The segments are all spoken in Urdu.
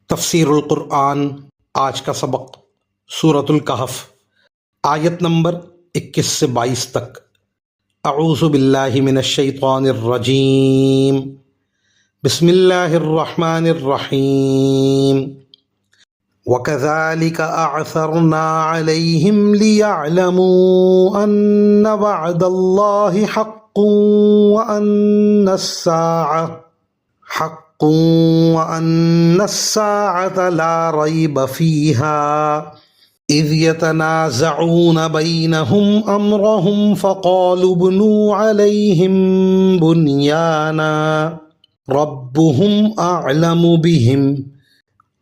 تفسیر القرآن آج کا سبق سورۃ الکہف آیت نمبر 21 سے 22 تک۔ اعوذ باللہ من الشیطان الرجیم، بسم اللہ الرحمن الرحیم۔ وَكَذَلِكَ أَعْثَرْنَا عَلَيْهِمْ لِيَعْلَمُوا أَنَّ وَعْدَ اللَّهِ حَقٌّ وَأَنَّ السَّاعَةَ لَا رَيْبَ فِيهَا إِذْ يَتَنَازَعُونَ بَيْنَهُمْ أَمْرَهُمْ فَقَالُوا ابْنُوا عَلَيْهِمْ بُنْيَانًا رَبُّهُمْ أَعْلَمُ بِهِمْ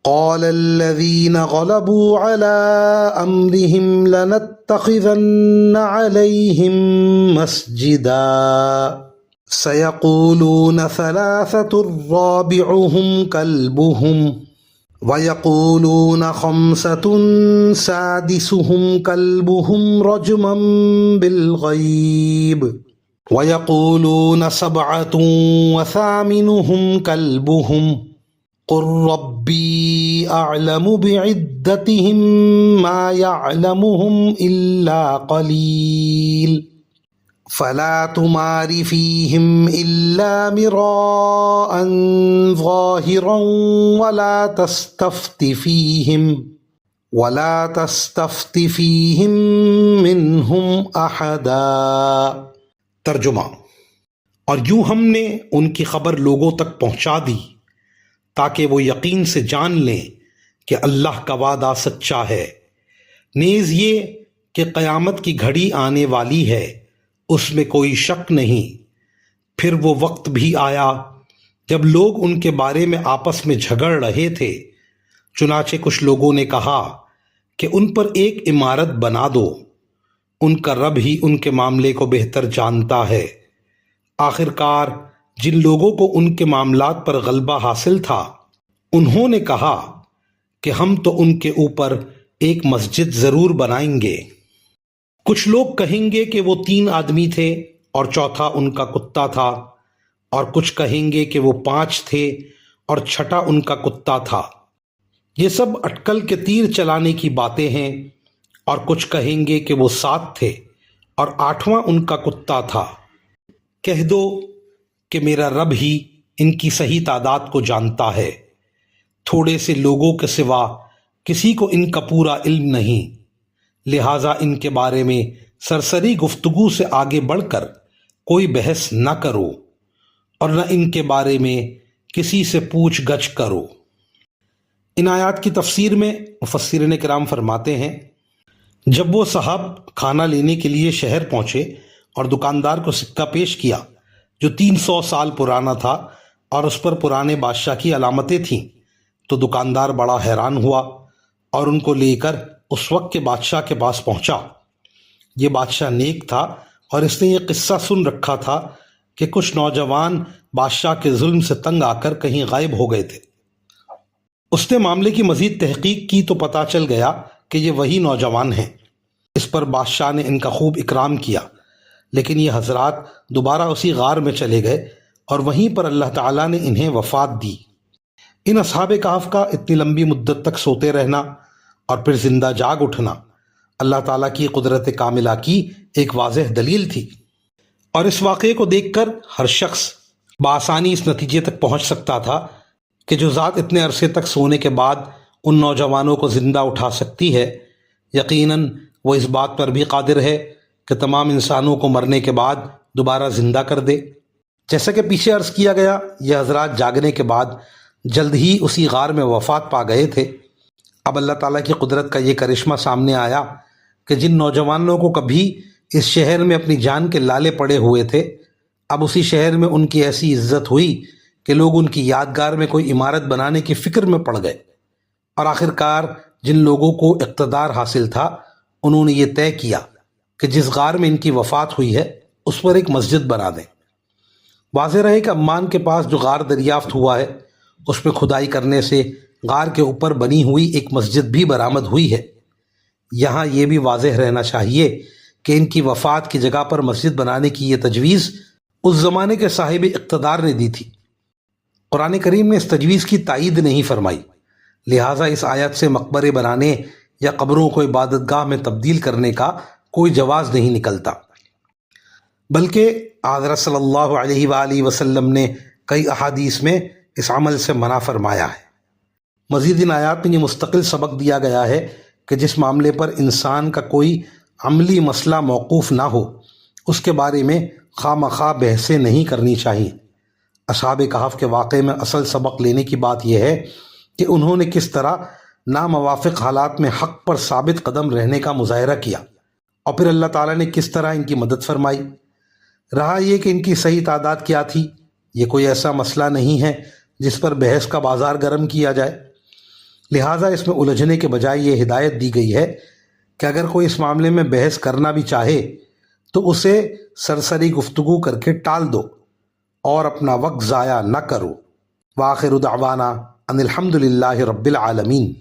قَالَ الَّذِينَ غَلَبُوا عَلَىٰ أَمْرِهِمْ لَنَتَّخِذَنَّ عَلَيْهِمْ مَسْجِدًا سَيَقُولُونَ ثَلَاثَةٌ رَابِعُهُمْ كَلْبُهُمْ وَيَقُولُونَ خَمْسَةٌ سَادِسُهُمْ كَلْبُهُمْ رَجْمًا بِالْغَيْبِ وَيَقُولُونَ سَبْعَةٌ وَثَامِنُهُمْ كَلْبُهُمْ قُل رَّبِّي أَعْلَمُ بِعِدَّتِهِم مَّا يَعْلَمُهُمْ إِلَّا قَلِيلٌ فَلَا تُمَارِ فِيهِمْ إِلَّا مِرَاءً ظَاهِرًا وَلَا تَسْتَفْتِ فِيهِم مِّنْهُمْ أَحَدًا۔ ترجمہ۔ اور یوں ہم نے ان کی خبر لوگوں تک پہنچا دی تاکہ وہ یقین سے جان لیں کہ اللہ کا وعدہ سچا ہے، نیز یہ کہ قیامت کی گھڑی آنے والی ہے، اس میں کوئی شک نہیں۔ پھر وہ وقت بھی آیا جب لوگ ان کے بارے میں آپس میں جھگڑ رہے تھے، چنانچہ کچھ لوگوں نے کہا کہ ان پر ایک عمارت بنا دو، ان کا رب ہی ان کے معاملے کو بہتر جانتا ہے۔ آخر کار جن لوگوں کو ان کے معاملات پر غلبہ حاصل تھا، انہوں نے کہا کہ ہم تو ان کے اوپر ایک مسجد ضرور بنائیں گے۔ کچھ لوگ کہیں گے کہ وہ 3 آدمی تھے اور چوتھا ان کا کتا تھا، اور کچھ کہیں گے کہ وہ 5 تھے اور چھٹا ان کا کتا تھا۔ یہ سب اٹکل کے تیر چلانے کی باتیں ہیں۔ اور کچھ کہیں گے کہ وہ 7 تھے اور 8واں ان کا کتا تھا۔ کہہ دو کہ میرا رب ہی ان کی صحیح تعداد کو جانتا ہے، تھوڑے سے لوگوں کے سوا کسی کو ان کا پورا علم نہیں، لہٰذا ان کے بارے میں سرسری گفتگو سے آگے بڑھ کر کوئی بحث نہ کرو اور نہ ان کے بارے میں کسی سے پوچھ گچھ کرو۔ ان آیات کی تفسیر میں مفسرین کرام فرماتے ہیں، جب وہ صاحب کھانا لینے کے لیے شہر پہنچے اور دکاندار کو سکہ پیش کیا جو 300 سال پرانا تھا اور اس پر پرانے بادشاہ کی علامتیں تھیں، تو دکاندار بڑا حیران ہوا اور ان کو لے کر اس وقت کے بادشاہ کے پاس پہنچا۔ یہ بادشاہ نیک تھا اور اس نے یہ قصہ سن رکھا تھا کہ کچھ نوجوان بادشاہ کے ظلم سے تنگ آ کر کہیں غائب ہو گئے تھے۔ اس نے معاملے کی مزید تحقیق کی تو پتہ چل گیا کہ یہ وہی نوجوان ہیں۔ اس پر بادشاہ نے ان کا خوب اکرام کیا، لیکن یہ حضرات دوبارہ اسی غار میں چلے گئے اور وہیں پر اللہ تعالیٰ نے انہیں وفات دی۔ ان اصحاب کہف کا اتنی لمبی مدت تک سوتے رہنا اور پھر زندہ جاگ اٹھنا اللہ تعالیٰ کی قدرت کاملہ کی ایک واضح دلیل تھی، اور اس واقعے کو دیکھ کر ہر شخص بآسانی اس نتیجے تک پہنچ سکتا تھا کہ جو ذات اتنے عرصے تک سونے کے بعد ان نوجوانوں کو زندہ اٹھا سکتی ہے، یقیناً وہ اس بات پر بھی قادر ہے کہ تمام انسانوں کو مرنے کے بعد دوبارہ زندہ کر دے۔ جیسا کہ پیچھے عرض کیا گیا، یہ حضرات جاگنے کے بعد جلد ہی اسی غار میں وفات پا گئے تھے۔ اب اللہ تعالیٰ کی قدرت کا یہ کرشمہ سامنے آیا کہ جن نوجوانوں کو کبھی اس شہر میں اپنی جان کے لالے پڑے ہوئے تھے، اب اسی شہر میں ان کی ایسی عزت ہوئی کہ لوگ ان کی یادگار میں کوئی عمارت بنانے کی فکر میں پڑ گئے۔ اور آخر کار جن لوگوں کو اقتدار حاصل تھا، انہوں نے یہ طے کیا کہ جس غار میں ان کی وفات ہوئی ہے اس پر ایک مسجد بنا دیں۔ واضح رہے کہ عمان کے پاس جو غار دریافت ہوا ہے، اس پہ کھدائی کرنے سے غار کے اوپر بنی ہوئی ایک مسجد بھی برآمد ہوئی ہے۔ یہاں یہ بھی واضح رہنا چاہیے کہ ان کی وفات کی جگہ پر مسجد بنانے کی یہ تجویز اس زمانے کے صاحب اقتدار نے دی تھی۔ قرآن کریم نے اس تجویز کی تائید نہیں فرمائی، لہٰذا اس آیت سے مقبرے بنانے یا قبروں کو عبادت گاہ میں تبدیل کرنے کا کوئی جواز نہیں نکلتا، بلکہ حضرت صلی اللہ علیہ وآلہ وسلم نے کئی احادیث میں اس عمل سے منع فرمایا ہے۔ مزید ان آیات میں یہ مستقل سبق دیا گیا ہے کہ جس معاملے پر انسان کا کوئی عملی مسئلہ موقوف نہ ہو اس کے بارے میں خواہ مخواہ بحثیں نہیں کرنی چاہیے۔ اصحاب کہف کے واقعے میں اصل سبق لینے کی بات یہ ہے کہ انہوں نے کس طرح ناموافق حالات میں حق پر ثابت قدم رہنے کا مظاہرہ کیا، اور پھر اللہ تعالیٰ نے کس طرح ان کی مدد فرمائی۔ رہا یہ کہ ان کی صحیح تعداد کیا تھی، یہ کوئی ایسا مسئلہ نہیں ہے جس پر بحث کا بازار گرم کیا جائے، لہٰذا اس میں الجھنے کے بجائے یہ ہدایت دی گئی ہے کہ اگر کوئی اس معاملے میں بحث کرنا بھی چاہے تو اسے سرسری گفتگو کر کے ٹال دو اور اپنا وقت ضائع نہ کرو۔ وآخر دعوانا ان الحمد للہ رب العالمین۔